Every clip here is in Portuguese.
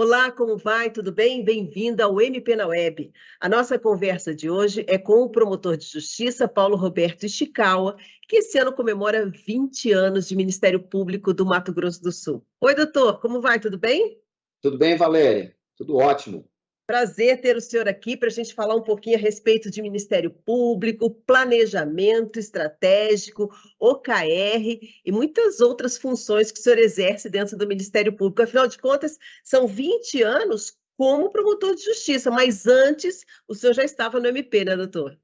Olá, como vai? Tudo bem? Bem-vinda ao MP na Web. A nossa conversa de hoje é com o promotor de justiça, Paulo Roberto Ishikawa, que esse ano comemora 20 anos de Ministério Público do Mato Grosso do Sul. Oi, doutor, como vai? Tudo bem? Tudo bem, Valéria? Tudo ótimo. Prazer ter o senhor aqui para a gente falar um pouquinho a respeito de Ministério Público, planejamento estratégico, OKR e muitas outras funções que o senhor exerce dentro do Ministério Público. Afinal de contas, são 20 anos como promotor de justiça, mas antes o senhor já estava no MP, né, doutor?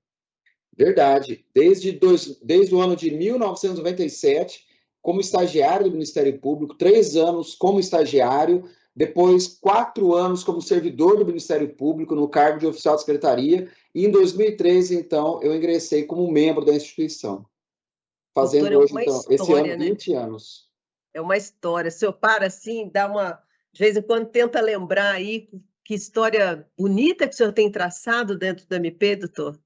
Verdade. Desde o ano de 1997, como estagiário do Ministério Público, 3 anos como estagiário, depois 4 anos como servidor do Ministério Público no cargo de oficial de secretaria, e em 2013, então, eu ingressei como membro da instituição, Doutor, fazendo é hoje, uma então, esse ano, história, né? 20 anos. É uma história. O senhor para assim, dá uma. De vez em quando tenta lembrar aí que história bonita que o senhor tem traçado dentro do MP, doutor.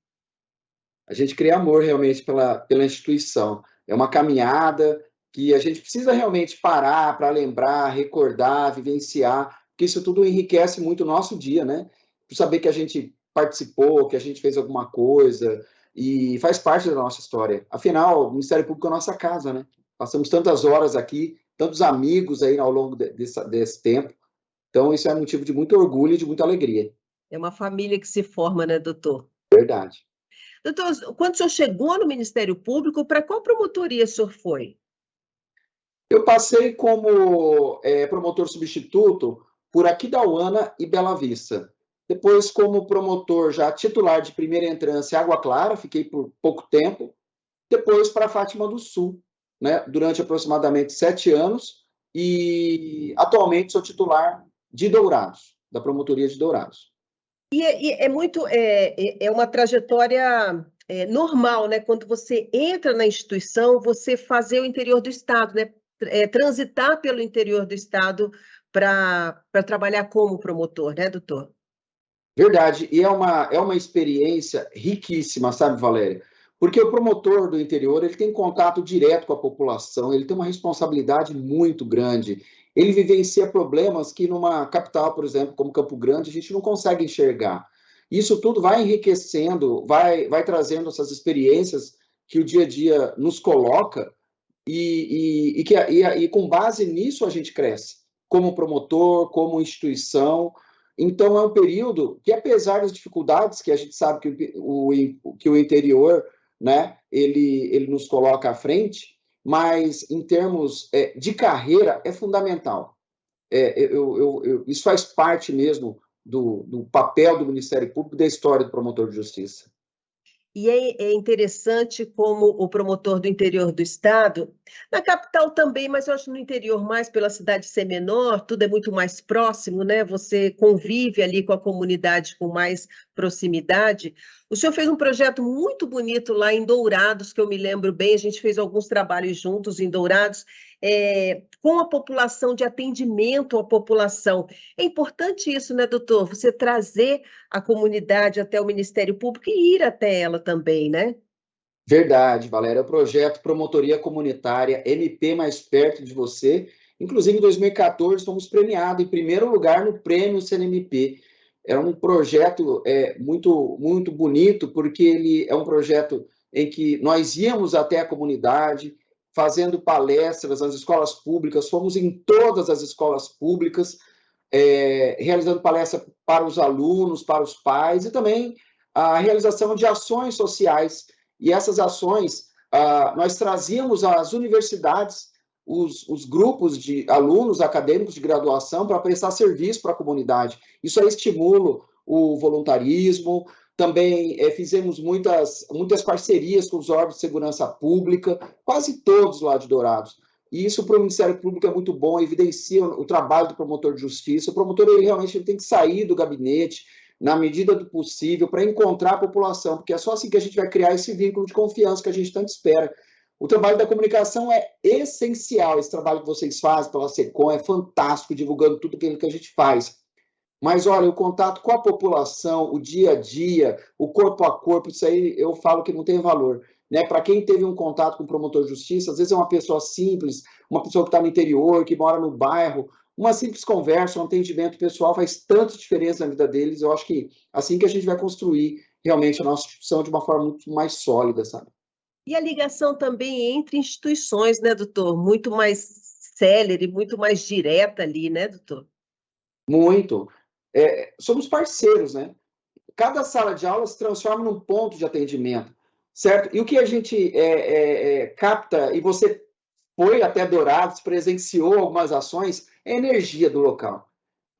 A gente cria amor realmente pela instituição. É uma caminhada que a gente precisa realmente parar para lembrar, recordar, vivenciar, porque isso tudo enriquece muito o nosso dia, né? Por saber que a gente participou, que a gente fez alguma coisa e faz parte da nossa história. Afinal, o Ministério Público é a nossa casa, né? Passamos tantas horas aqui, tantos amigos aí ao longo desse tempo. Então, isso é motivo de muito orgulho e de muita alegria. É uma família que se forma, né, doutor? Verdade. Doutor, quando o senhor chegou no Ministério Público, para qual promotoria o senhor foi? Eu passei como promotor substituto por Aquidauana e Bela Vista. Depois, como promotor já titular de primeira entrância Água Clara, fiquei por pouco tempo. Depois para Fátima do Sul, né, durante aproximadamente 7 anos. E atualmente sou titular de Dourados, da promotoria de Dourados. E é muito, é uma trajetória normal, né? Quando você entra na instituição, você fazer o interior do Estado, né? Transitar pelo interior do Estado para trabalhar como promotor, né, doutor? Verdade, e é uma experiência riquíssima, sabe, Valéria? Porque o promotor do interior, ele tem contato direto com a população, ele tem uma responsabilidade muito grande. Ele vivencia problemas que numa capital, por exemplo, como Campo Grande, a gente não consegue enxergar. Isso tudo vai enriquecendo, vai trazendo essas experiências que o dia a dia nos coloca e com base nisso a gente cresce, como promotor, como instituição. Então, é um período que, apesar das dificuldades, que a gente sabe que o interior, né, ele nos coloca à frente, mas em termos de carreira é fundamental. Isso faz parte mesmo do papel do Ministério Público, da história do promotor de justiça. E é interessante como o promotor do interior do estado, na capital também, mas eu acho no interior mais pela cidade ser menor, tudo é muito mais próximo, né? Você convive ali com a comunidade com mais proximidade. O senhor fez um projeto muito bonito lá em Dourados, que eu me lembro bem, a gente fez alguns trabalhos juntos em Dourados, com a população, de atendimento à população. É importante isso, né, doutor? Você trazer a comunidade até o Ministério Público e ir até ela também, né? Verdade, Valéria. É o projeto Promotoria Comunitária MP Mais Perto de Você. Inclusive, em 2014, fomos premiados em primeiro lugar no Prêmio CNMP. É um projeto muito, muito bonito, porque ele é um projeto em que nós íamos até a comunidade, fazendo palestras nas escolas públicas, fomos em todas as escolas públicas, realizando palestra para os alunos, para os pais, e também a realização de ações sociais. E essas ações, nós trazíamos às universidades os grupos de alunos acadêmicos de graduação para prestar serviço para a comunidade. Isso aí estimula o voluntarismo. Também fizemos muitas parcerias com os órgãos de segurança pública, quase todos lá de Dourados. E isso para o Ministério Público é muito bom, evidencia o trabalho do promotor de justiça. O promotor ele tem que sair do gabinete, na medida do possível, para encontrar a população, porque é só assim que a gente vai criar esse vínculo de confiança que a gente tanto espera. O trabalho da comunicação é essencial, esse trabalho que vocês fazem pela SECOM é fantástico, divulgando tudo aquilo que a gente faz. Mas, olha, o contato com a população, o dia a dia, o corpo a corpo, isso aí eu falo que não tem valor. Né? Para quem teve um contato com o promotor de justiça, às vezes é uma pessoa simples, uma pessoa que está no interior, que mora no bairro, uma simples conversa, um atendimento pessoal faz tanta diferença na vida deles. Eu acho que assim que a gente vai construir realmente a nossa instituição de uma forma muito mais sólida, sabe? E a ligação também entre instituições, né, doutor? Muito mais célere, muito mais direta ali, né, doutor? Muito. Somos parceiros, né? Cada sala de aula se transforma num ponto de atendimento, certo? E o que a gente capta, e você foi até Dourados, presenciou algumas ações, é a energia do local.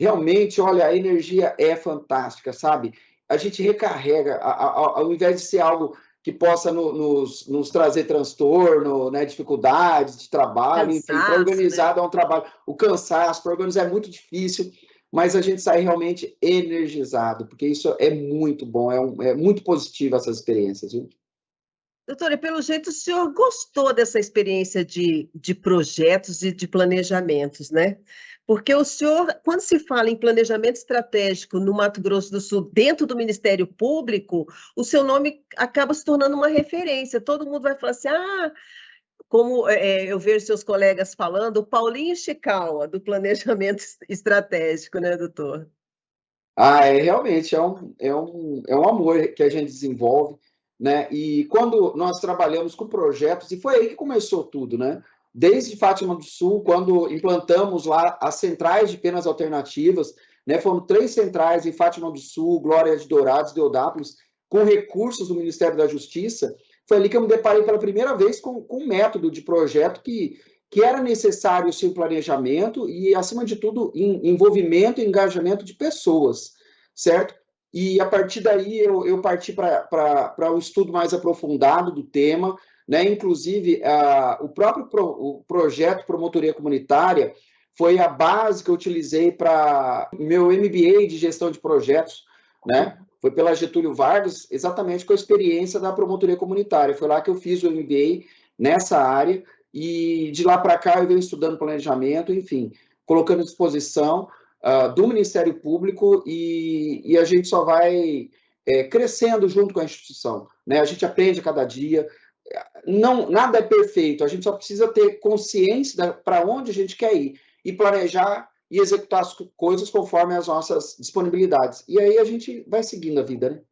Realmente, olha, a energia é fantástica, sabe? A gente recarrega, ao invés de ser algo que possa nos trazer transtorno, né, dificuldades de trabalho, enfim, para Cansaço, né? organizar é um trabalho, o cansaço, para organizar é muito difícil, mas a gente sai realmente energizado, porque isso é muito bom, é muito positivo essas experiências, viu? Doutora, pelo jeito o senhor gostou dessa experiência de projetos e de planejamentos, né? Porque o senhor, quando se fala em planejamento estratégico no Mato Grosso do Sul, dentro do Ministério Público, o seu nome acaba se tornando uma referência. Todo mundo vai falar assim, como eu vejo seus colegas falando, o Paulinho Chicauá, do planejamento estratégico, né, doutor? Realmente é um amor que a gente desenvolve, né? E quando nós trabalhamos com projetos, e foi aí que começou tudo, né? Desde Fátima do Sul, quando implantamos lá as centrais de penas alternativas, né? Foram 3 centrais em Fátima do Sul, Glória de Dourados, Deodápolis, com recursos do Ministério da Justiça. Foi ali que eu me deparei pela primeira vez com um método de projeto que era necessário sim o planejamento e, acima de tudo, envolvimento e engajamento de pessoas, certo? E a partir daí eu parti para um estudo mais aprofundado do tema, né? Inclusive, o próprio o projeto Promotoria Comunitária foi a base que eu utilizei para meu MBA de gestão de projetos, né? Foi pela Getúlio Vargas, exatamente com a experiência da promotoria comunitária. Foi lá que eu fiz o MBA nessa área, e de lá para cá eu venho estudando planejamento, enfim, colocando à disposição do Ministério Público, e a gente só vai crescendo junto com a instituição, né? A gente aprende a cada dia, não, nada é perfeito, a gente só precisa ter consciência para onde a gente quer ir e planejar e executar as coisas conforme as nossas disponibilidades. E aí a gente vai seguindo a vida, né?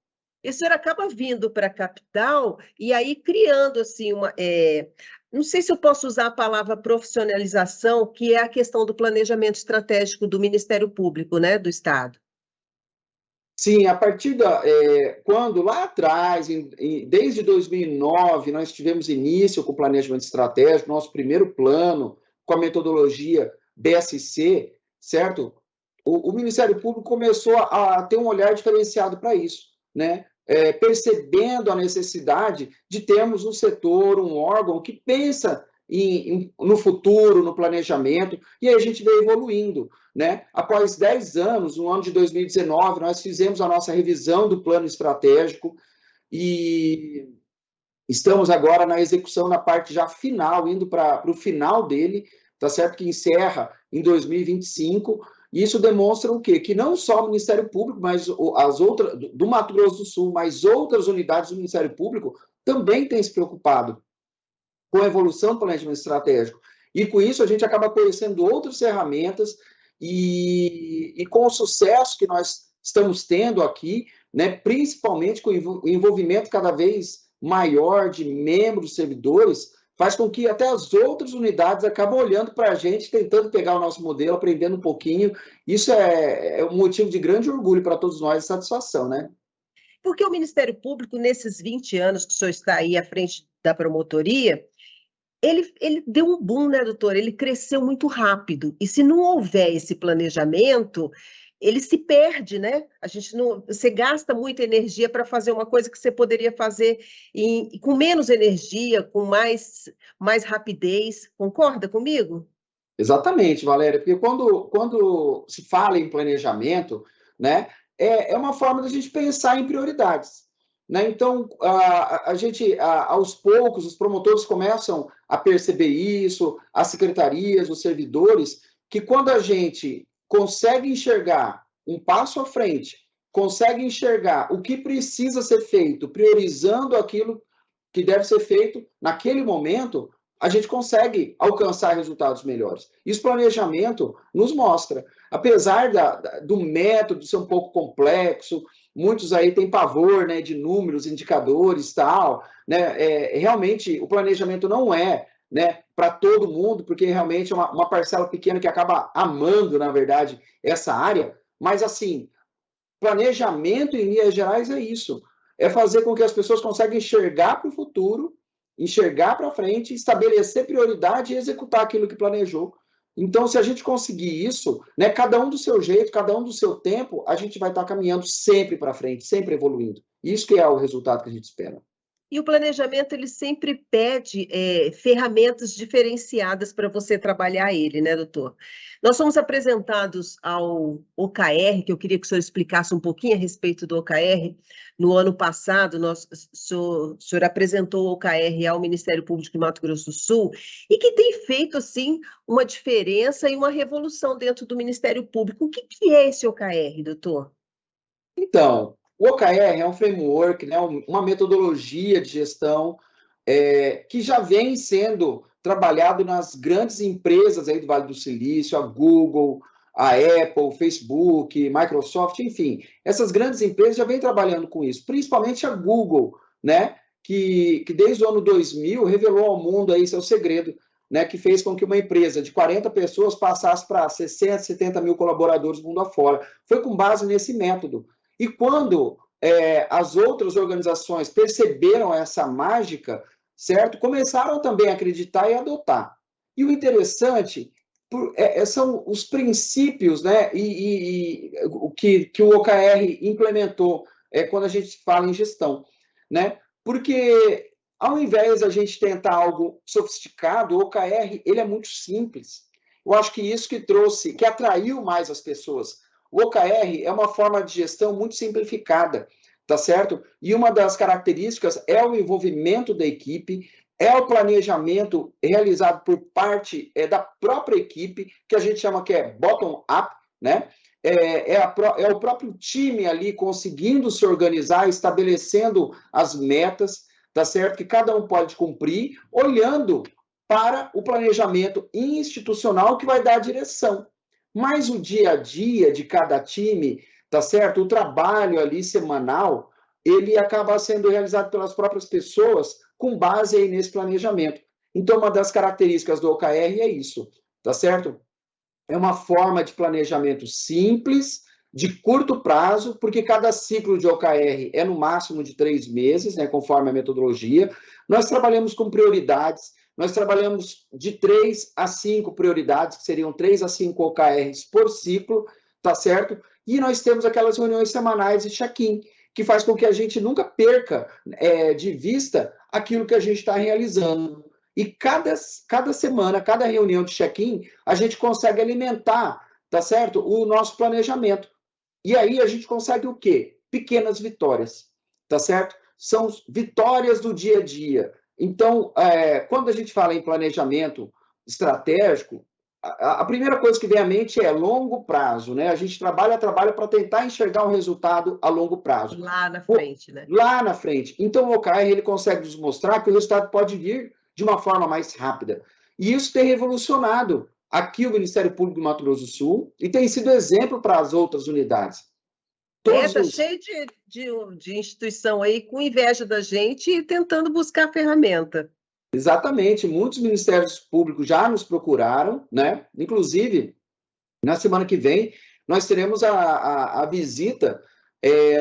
E o senhor acaba vindo para a capital e aí criando assim não sei se eu posso usar a palavra profissionalização, que é a questão do planejamento estratégico do Ministério Público, né, do Estado. Sim, a partir quando lá atrás, desde 2009, nós tivemos início com o planejamento estratégico, nosso primeiro plano, com a metodologia BSC, certo? O Ministério Público começou a ter um olhar diferenciado para isso, né? Percebendo a necessidade de termos um setor, um órgão que pensa no futuro, no planejamento, e aí a gente veio evoluindo, né? Após 10 anos, no ano de 2019, nós fizemos a nossa revisão do plano estratégico e estamos agora na execução, na parte já final, indo para o final dele, tá certo? Que encerra em 2025. E isso demonstra o quê? Que não só o Ministério Público, mas as outras, do Mato Grosso do Sul, mas outras unidades do Ministério Público também têm se preocupado com a evolução do planejamento estratégico. E com isso a gente acaba conhecendo outras ferramentas e com o sucesso que nós estamos tendo aqui, né, principalmente com o envolvimento cada vez maior de membros, servidores, faz com que até as outras unidades acabam olhando para a gente, tentando pegar o nosso modelo, aprendendo um pouquinho. Isso é um motivo de grande orgulho para todos nós e satisfação, né? Porque o Ministério Público, nesses 20 anos que o senhor está aí à frente da promotoria, ele deu um boom, né, doutor? Ele cresceu muito rápido. E se não houver esse planejamento, ele se perde, né? A gente não, você gasta muita energia para fazer uma coisa que você poderia fazer com menos energia, com mais rapidez. Concorda comigo? Exatamente, Valéria, porque quando se fala em planejamento, né, é uma forma da gente pensar em prioridades, né? Então, a gente, aos poucos, os promotores começam a perceber isso, as secretarias, os servidores, que quando a gente consegue enxergar um passo à frente, consegue enxergar o que precisa ser feito, priorizando aquilo que deve ser feito naquele momento, a gente consegue alcançar resultados melhores. E o planejamento nos mostra, apesar do método ser um pouco complexo, muitos aí têm pavor, né, de números, indicadores, tal, né, realmente o planejamento não é, né, para todo mundo, porque realmente é uma parcela pequena que acaba amando, na verdade, essa área, mas assim, planejamento em linhas gerais é isso, é fazer com que as pessoas consigam enxergar para o futuro, enxergar para frente, estabelecer prioridade e executar aquilo que planejou. Então, se a gente conseguir isso, né, cada um do seu jeito, cada um do seu tempo, a gente vai estar caminhando sempre para frente, sempre evoluindo. Isso que é o resultado que a gente espera. E o planejamento, ele sempre pede ferramentas diferenciadas para você trabalhar ele, né, doutor? Nós fomos apresentados ao OKR, que eu queria que o senhor explicasse um pouquinho a respeito do OKR. No ano passado, o senhor apresentou o OKR ao Ministério Público de Mato Grosso do Sul, e que tem feito, assim, uma diferença e uma revolução dentro do Ministério Público. O que é esse OKR, doutor? Então, o OKR é um framework, né, uma metodologia de gestão que já vem sendo trabalhado nas grandes empresas aí do Vale do Silício, a Google, a Apple, Facebook, Microsoft, enfim. Essas grandes empresas já vêm trabalhando com isso, principalmente a Google, né, que desde o ano 2000 revelou ao mundo aí seu segredo, né, que fez com que uma empresa de 40 pessoas passasse para 60, 70 mil colaboradores mundo afora. Foi com base nesse método. E quando as outras organizações perceberam essa mágica, certo? Começaram também a acreditar e adotar. E o interessante são os princípios, né? O que o OKR implementou quando a gente fala em gestão, né? Porque ao invés de a gente tentar algo sofisticado, o OKR ele é muito simples. Eu acho que isso que atraiu mais as pessoas. O OKR é uma forma de gestão muito simplificada, tá certo? E uma das características é o envolvimento da equipe, é o planejamento realizado por parte da própria equipe, que a gente chama que é bottom-up, né? É o próprio time ali conseguindo se organizar, estabelecendo as metas, tá certo? Que cada um pode cumprir, olhando para o planejamento institucional que vai dar a direção. Mas o dia a dia de cada time, tá certo? O trabalho ali semanal, ele acaba sendo realizado pelas próprias pessoas com base aí nesse planejamento. Então, uma das características do OKR é isso, tá certo? É uma forma de planejamento simples, de curto prazo, porque cada ciclo de OKR é no máximo de 3 meses, né, conforme a metodologia. Nós trabalhamos com prioridades, nós trabalhamos de 3 a 5 prioridades, que seriam 3 a 5 OKRs por ciclo, tá certo? E nós temos aquelas reuniões semanais de check-in, que faz com que a gente nunca perca de vista aquilo que a gente está realizando. E cada semana, cada reunião de check-in, a gente consegue alimentar, tá certo? O nosso planejamento. E aí a gente consegue o quê? Pequenas vitórias, tá certo? São vitórias do dia a dia. Então, quando a gente fala em planejamento estratégico, a primeira coisa que vem à mente é longo prazo, né? A gente trabalha para tentar enxergar um resultado a longo prazo. Lá na frente, né? Lá na frente. Então, o OKR, ele consegue nos mostrar que o resultado pode vir de uma forma mais rápida. E isso tem revolucionado aqui o Ministério Público do Mato Grosso do Sul e tem sido exemplo para as outras unidades. Está cheio de instituição aí com inveja da gente e tentando buscar ferramenta. Exatamente, muitos ministérios públicos já nos procuraram, né? Inclusive, na semana que vem, nós teremos a visita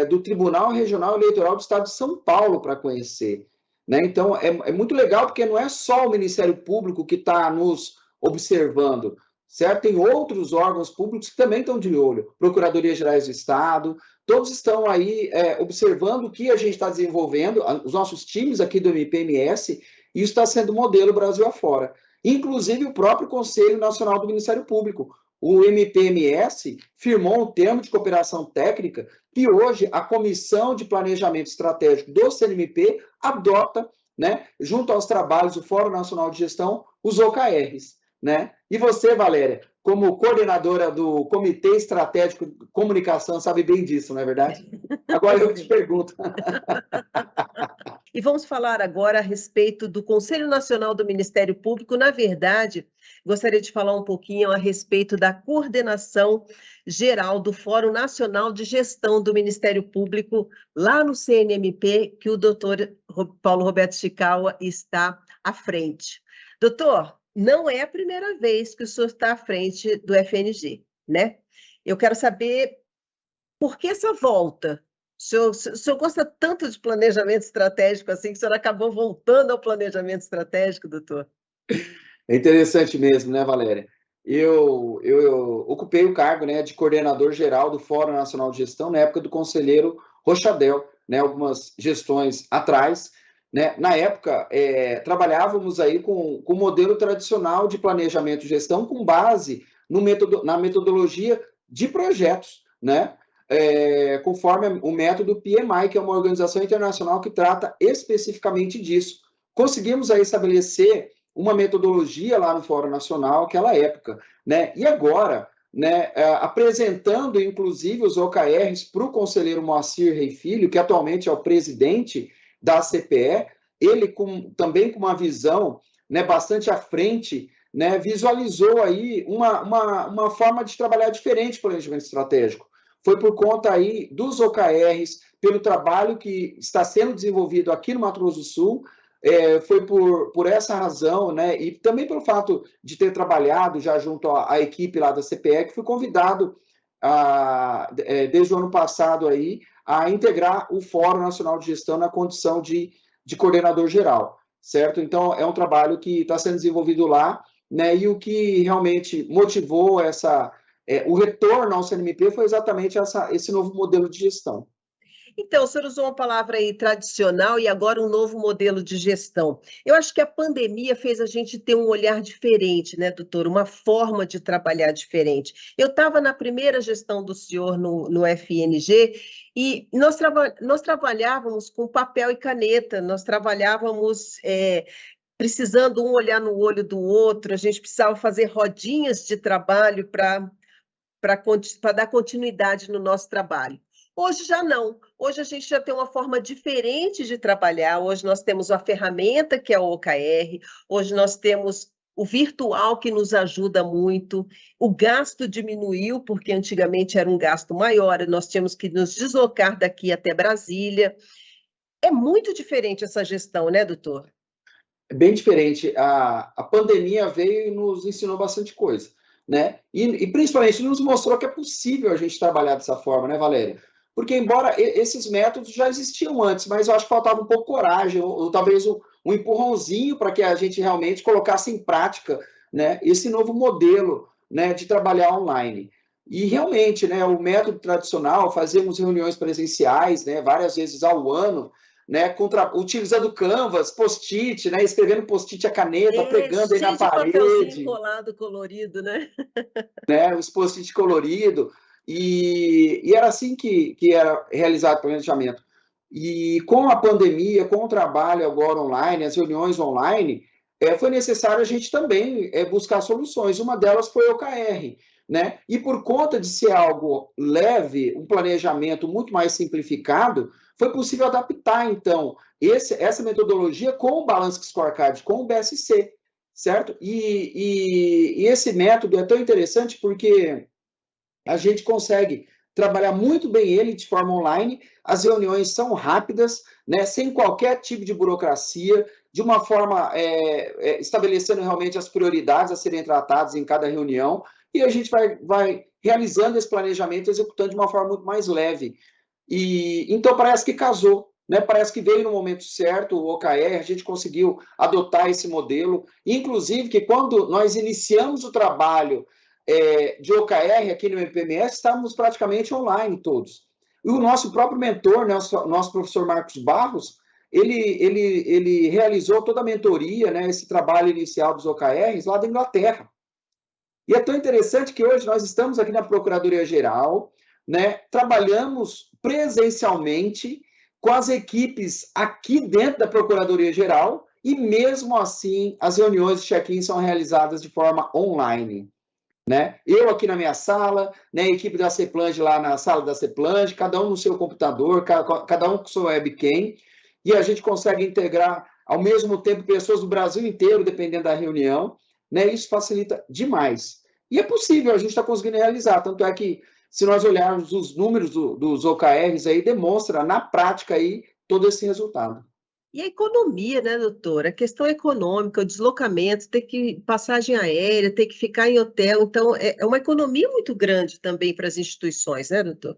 do Tribunal Regional Eleitoral do Estado de São Paulo para conhecer, né? Então, é muito legal, porque não é só o Ministério Público que está nos observando, certo? Tem outros órgãos públicos que também estão de olho, Procuradoria Gerais do Estado, todos estão aí observando o que a gente está desenvolvendo, os nossos times aqui do MPMS, e isso está sendo modelo Brasil afora. Inclusive o próprio Conselho Nacional do Ministério Público, o MPMS, firmou um termo de cooperação técnica que hoje a Comissão de Planejamento Estratégico do CNMP adota, né, junto aos trabalhos do Fórum Nacional de Gestão, os OKRs, né? E você, Valéria, como coordenadora do Comitê Estratégico de Comunicação, sabe bem disso, não é verdade? Agora eu te pergunto. E vamos falar agora a respeito do Conselho Nacional do Ministério Público. Na verdade, gostaria de falar um pouquinho a respeito da coordenação geral do Fórum Nacional de Gestão do Ministério Público, lá no CNMP, que o doutor Paulo Roberto Chikawa está à frente. Doutor, não é a primeira vez que o senhor está à frente do FNG, né? Eu quero saber por que essa volta. O senhor gosta tanto de planejamento estratégico assim, que o senhor acabou voltando ao planejamento estratégico, doutor? É interessante mesmo, né, Valéria? Eu ocupei o cargo, né, de coordenador geral do Fórum Nacional de Gestão na época do conselheiro Rochadel, né, algumas gestões atrás. Né? Na época, trabalhávamos aí com o modelo tradicional de planejamento e gestão com base na metodologia de projetos, né? Conforme o método PMI, que é uma organização internacional que trata especificamente disso. Conseguimos aí estabelecer uma metodologia lá no Fórum Nacional naquela época, né? E agora, né, apresentando inclusive os OKRs para o conselheiro Moacir Rei Filho, que atualmente é o presidente da CPE, ele também com uma visão, né, bastante à frente, né, visualizou aí uma forma de trabalhar diferente o planejamento estratégico. Foi por conta aí dos OKRs, pelo trabalho que está sendo desenvolvido aqui no Mato Grosso do Sul, foi por essa razão, né, e também pelo fato de ter trabalhado já junto à equipe lá da CPE, que fui convidado desde o ano passado aí, a integrar o Fórum Nacional de Gestão na condição de coordenador geral, certo? Então, é um trabalho que está sendo desenvolvido lá, né, e o que realmente motivou o retorno ao CNMP foi exatamente esse novo modelo de gestão. Então, o senhor usou uma palavra aí tradicional e agora um novo modelo de gestão. Eu acho que a pandemia fez a gente ter um olhar diferente, né, doutor? Uma forma de trabalhar diferente. Eu estava na primeira gestão do senhor no FNG e nós trabalhávamos com papel e caneta, nós trabalhávamos precisando um olhar no olho do outro, a gente precisava fazer rodinhas de trabalho para dar continuidade no nosso trabalho. Hoje já não. Hoje a gente já tem uma forma diferente de trabalhar. Hoje nós temos uma ferramenta que é o OKR, hoje nós temos o virtual que nos ajuda muito, o gasto diminuiu, porque antigamente era um gasto maior, nós tínhamos que nos deslocar daqui até Brasília. É muito diferente essa gestão, né, doutor? É bem diferente. A pandemia veio e nos ensinou bastante coisa, né? E principalmente nos mostrou que é possível a gente trabalhar dessa forma, né, Valéria? Porque, embora esses métodos já existiam antes, mas eu acho que faltava um pouco coragem, ou talvez um empurrãozinho para que a gente realmente colocasse em prática, né, esse novo modelo, né, de trabalhar online. E realmente, né, o método tradicional, fazemos reuniões presenciais, né, várias vezes ao ano, né, utilizando Canvas, post-it, né, escrevendo post-it a caneta, pregando aí na parede. Cheio de papelzinho colado, colorido, né? Né, os post-it colorido, e era assim que era realizado o planejamento. E com a pandemia, com o trabalho agora online, as reuniões online, foi necessário a gente também buscar soluções. Uma delas foi o OKR, né? E por conta de ser algo leve, um planejamento muito mais simplificado, foi possível adaptar, então, essa metodologia com o Balance Scorecard, com o BSC, certo? E esse método é tão interessante porque a gente consegue trabalhar muito bem ele de forma online, as reuniões são rápidas, né, sem qualquer tipo de burocracia, de uma forma estabelecendo realmente as prioridades a serem tratadas em cada reunião, e a gente vai realizando esse planejamento, executando de uma forma muito mais leve. E então parece que casou, né? Parece que veio no momento certo o OKR, a gente conseguiu adotar esse modelo, inclusive que quando nós iniciamos o trabalho de OKR aqui no MPMS, estávamos praticamente online todos. E o nosso próprio mentor, né, nosso professor Marcos Barros, ele realizou toda a mentoria, né, esse trabalho inicial dos OKRs lá da Inglaterra. E é tão interessante que hoje nós estamos aqui na Procuradoria-Geral, né, trabalhamos presencialmente com as equipes aqui dentro da Procuradoria-Geral e, mesmo assim, as reuniões de check-in são realizadas de forma online. Né? Eu aqui na minha sala, né, a equipe da CEPLANGE lá na sala da CEPLANGE, cada um no seu computador, cada um com sua webcam, e a gente consegue integrar, ao mesmo tempo, pessoas do Brasil inteiro, dependendo da reunião, né? Isso facilita demais. E é possível, a gente está conseguindo realizar, tanto é que, se nós olharmos os números dos OKRs aí, demonstra, na prática, aí, todo esse resultado. E a economia, né, doutora? A questão econômica, o deslocamento, ter que passagem aérea, ter que ficar em hotel. Então, é uma economia muito grande também para as instituições, né, doutor?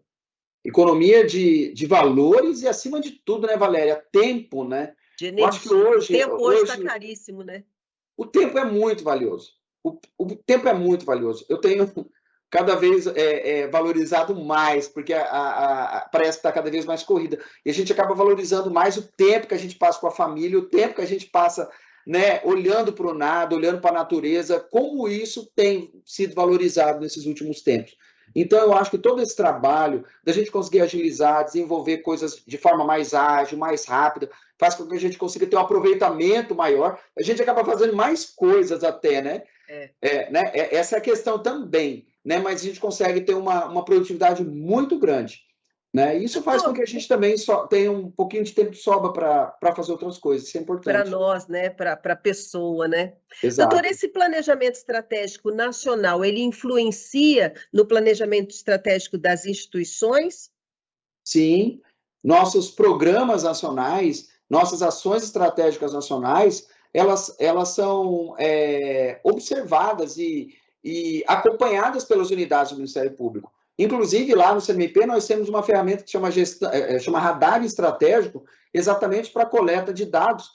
Economia de valores e, acima de tudo, né, Valéria, tempo, né? De Eu acho que energia. O tempo hoje está hoje caríssimo, né? o tempo é muito valioso. O tempo é muito valioso. Eu tenho cada vez valorizado mais, porque parece que está cada vez mais corrida. E a gente acaba valorizando mais o tempo que a gente passa com a família, o tempo que a gente passa, né, olhando para o nada, olhando para a natureza, como isso tem sido valorizado nesses últimos tempos. Então, eu acho que todo esse trabalho da gente conseguir agilizar, desenvolver coisas de forma mais ágil, mais rápida, faz com que a gente consiga ter um aproveitamento maior. A gente acaba fazendo mais coisas até, né? Né? Essa é a questão também, né? Mas a gente consegue ter uma produtividade muito grande. Né? Isso faz com que a gente também tenha um pouquinho de tempo de sobra para fazer outras coisas. Isso é Para importante. nós, né? Para a pessoa, né? Exato. Doutor, esse planejamento estratégico nacional, ele influencia no planejamento estratégico das instituições? Sim, nossos programas nacionais, nossas ações estratégicas nacionais, elas são observadas e acompanhadas pelas unidades do Ministério Público. Inclusive, lá no CNMP, nós temos uma ferramenta que chama Radar Estratégico, exatamente para a coleta de dados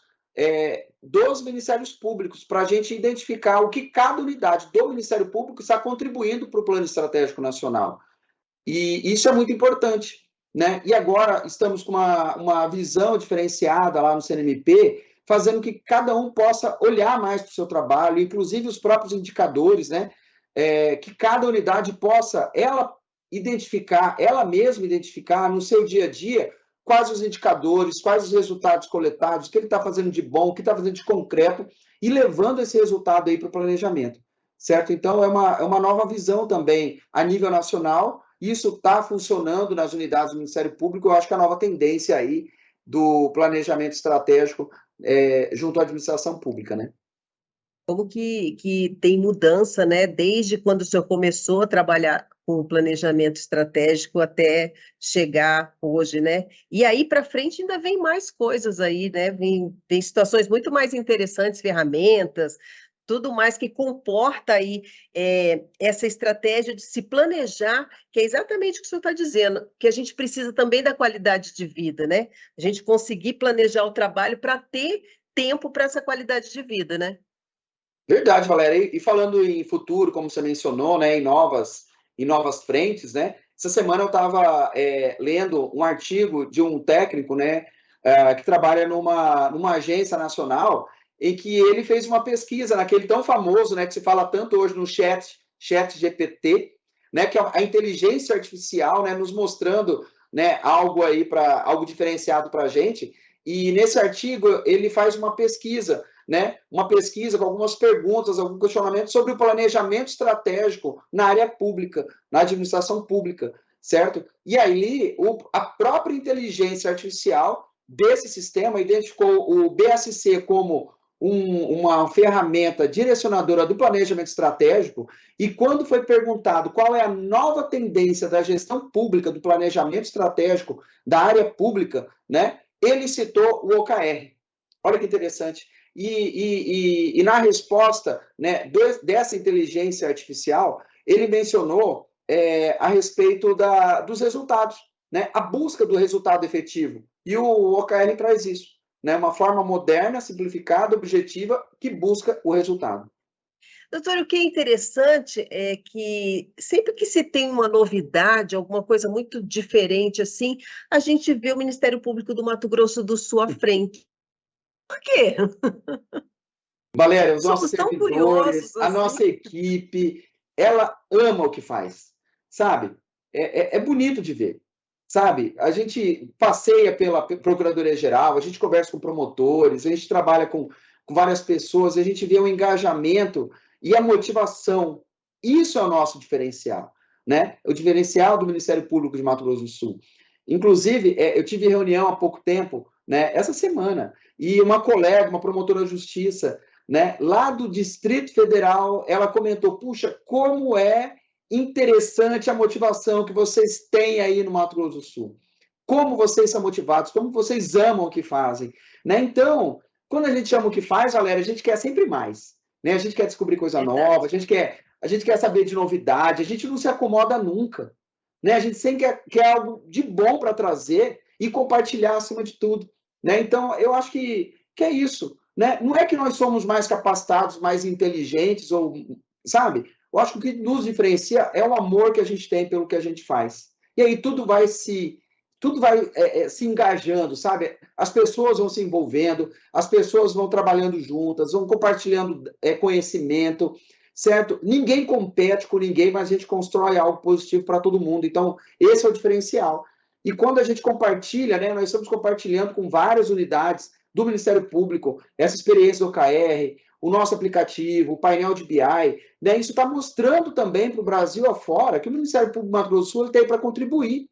dos Ministérios Públicos, para a gente identificar o que cada unidade do Ministério Público está contribuindo para o Plano Estratégico Nacional. E isso é muito importante. Né? E agora estamos com uma visão diferenciada lá no CNMP, fazendo que cada um possa olhar mais para o seu trabalho, inclusive os próprios indicadores, né? Que cada unidade possa, ela mesma identificar no seu dia a dia quais os indicadores, quais os resultados coletados, o que ele está fazendo de bom, o que está fazendo de concreto, e levando esse resultado aí para o planejamento. Certo? Então, é uma nova visão também a nível nacional. Isso está funcionando nas unidades do Ministério Público. Eu acho que a nova tendência aí do planejamento estratégico junto à administração pública, né? Como que tem mudança, né? Desde quando o senhor começou a trabalhar com o planejamento estratégico até chegar hoje, né? E aí para frente ainda vem mais coisas aí, né? Vem situações muito mais interessantes, ferramentas, tudo mais que comporta aí essa estratégia de se planejar, que é exatamente o que o senhor está dizendo, que a gente precisa também da qualidade de vida, né? A gente conseguir planejar o trabalho para ter tempo para essa qualidade de vida, né? Verdade, Valéria. E falando em futuro, como você mencionou, né, em novas frentes, né? Essa semana eu estava lendo um artigo de um técnico, né, que trabalha numa agência nacional, em que ele fez uma pesquisa naquele tão famoso, né, que se fala tanto hoje no chat GPT, né, que é a inteligência artificial, né, nos mostrando, né, algo diferenciado para a gente. E nesse artigo ele faz uma pesquisa, né? Uma pesquisa com algumas perguntas, alguns questionamentos sobre o planejamento estratégico na área pública, na administração pública, certo? E aí a própria inteligência artificial desse sistema identificou o BSC como uma ferramenta direcionadora do planejamento estratégico, e quando foi perguntado qual é a nova tendência da gestão pública, do planejamento estratégico da área pública, né? Ele citou o OKR. Olha que interessante. E na resposta, né, dessa inteligência artificial, ele mencionou a respeito dos resultados, né, a busca do resultado efetivo. E o OKR traz isso, né, uma forma moderna, simplificada, objetiva, que busca o resultado. Doutor, o que é interessante é que sempre que se tem uma novidade, alguma coisa muito diferente assim, a gente vê o Ministério Público do Mato Grosso do Sul à frente. Por quê? Valéria, os nossos Somos tão servidores, curiosos a assim. nossa equipe, ela ama o que faz, sabe? É bonito de ver, sabe? A gente passeia pela Procuradoria-Geral, a gente conversa com promotores, a gente trabalha com várias pessoas, a gente vê o engajamento e a motivação. Isso é o nosso diferencial, né? O diferencial do Ministério Público de Mato Grosso do Sul. Inclusive, eu tive reunião há pouco tempo né, essa semana. E uma colega, uma promotora de justiça, né, lá do Distrito Federal, ela comentou, puxa, como é interessante a motivação que vocês têm aí no Mato Grosso do Sul. Como vocês são motivados, como vocês amam o que fazem, né? Então, quando a gente ama o que faz, galera, a gente quer sempre mais, né? A gente quer descobrir coisa nova, a gente quer saber de novidade, a gente não se acomoda nunca, né? A gente sempre quer algo de bom para trazer e compartilhar acima de tudo, né? Então, eu acho que é isso, né? Não é que nós somos mais capacitados, mais inteligentes, ou, sabe? Eu acho que o que nos diferencia é o amor que a gente tem pelo que a gente faz. E aí tudo vai se engajando, sabe? As pessoas vão se envolvendo, as pessoas vão trabalhando juntas, vão compartilhando conhecimento, certo? Ninguém compete com ninguém, mas a gente constrói algo positivo para todo mundo. Então, esse é o diferencial. E quando a gente compartilha, né, nós estamos compartilhando com várias unidades do Ministério Público, essa experiência do OKR, o nosso aplicativo, o painel de BI, né, isso está mostrando também para o Brasil afora que o Ministério Público do Mato Grosso do Sul tem para contribuir,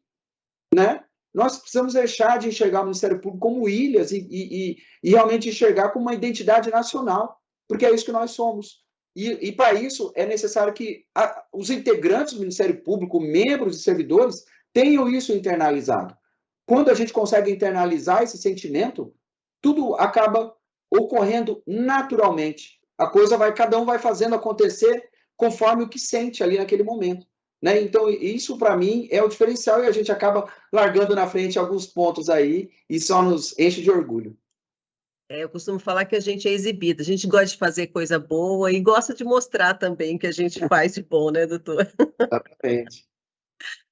né? Nós precisamos deixar de enxergar o Ministério Público como ilhas e realmente enxergar como uma identidade nacional, porque é isso que nós somos. E para isso é necessário que os integrantes do Ministério Público, membros e servidores, tenham isso internalizado. Quando a gente consegue internalizar esse sentimento, tudo acaba ocorrendo naturalmente. A coisa vai, cada um vai fazendo acontecer conforme o que sente ali naquele momento, né? Então, isso para mim é o diferencial e a gente acaba largando na frente alguns pontos aí e só nos enche de orgulho. Eu costumo falar que a gente é exibida, a gente gosta de fazer coisa boa e gosta de mostrar também o que a gente faz de bom, né, doutor? Exatamente.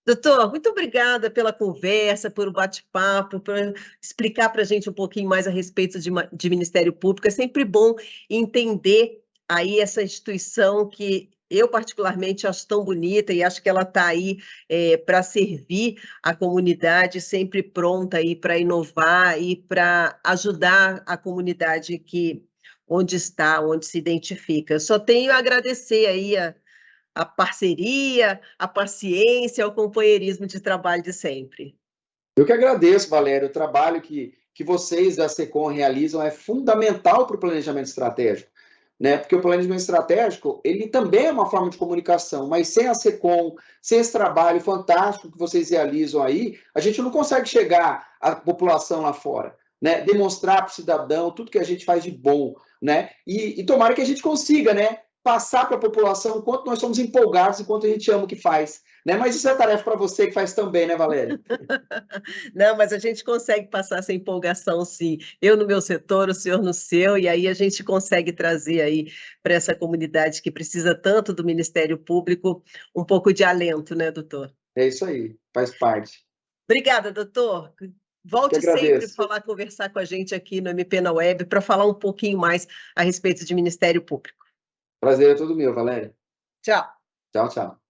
Doutor, muito obrigada pela conversa, por o bate-papo, por explicar para a gente um pouquinho mais a respeito de Ministério Público. É sempre bom entender aí essa instituição que eu particularmente acho tão bonita e acho que ela está aí para servir a comunidade, sempre pronta aí para inovar e para ajudar a comunidade que onde está, onde se identifica. Eu só tenho a agradecer aí a parceria, a paciência, o companheirismo de trabalho de sempre. Eu que agradeço, Valéria. O trabalho que vocês da SECOM realizam é fundamental para o planejamento estratégico, né? Porque o planejamento estratégico, ele também é uma forma de comunicação, mas sem a SECOM, sem esse trabalho fantástico que vocês realizam aí, a gente não consegue chegar à população lá fora, né? Demonstrar para o cidadão tudo que a gente faz de bom, né? E tomara que a gente consiga, né? Passar para a população o quanto nós somos empolgados e quanto a gente ama o que faz, né? Mas isso é tarefa para você que faz também, né, Valéria? Não, mas a gente consegue passar essa empolgação, sim. Eu no meu setor, o senhor no seu, e aí a gente consegue trazer aí para essa comunidade que precisa tanto do Ministério Público um pouco de alento, né, doutor? É isso aí, faz parte. Obrigada, doutor. Volte sempre a conversar com a gente aqui no MP na Web para falar um pouquinho mais a respeito de Ministério Público. Prazer é todo meu, Valéria. Tchau. Tchau, tchau.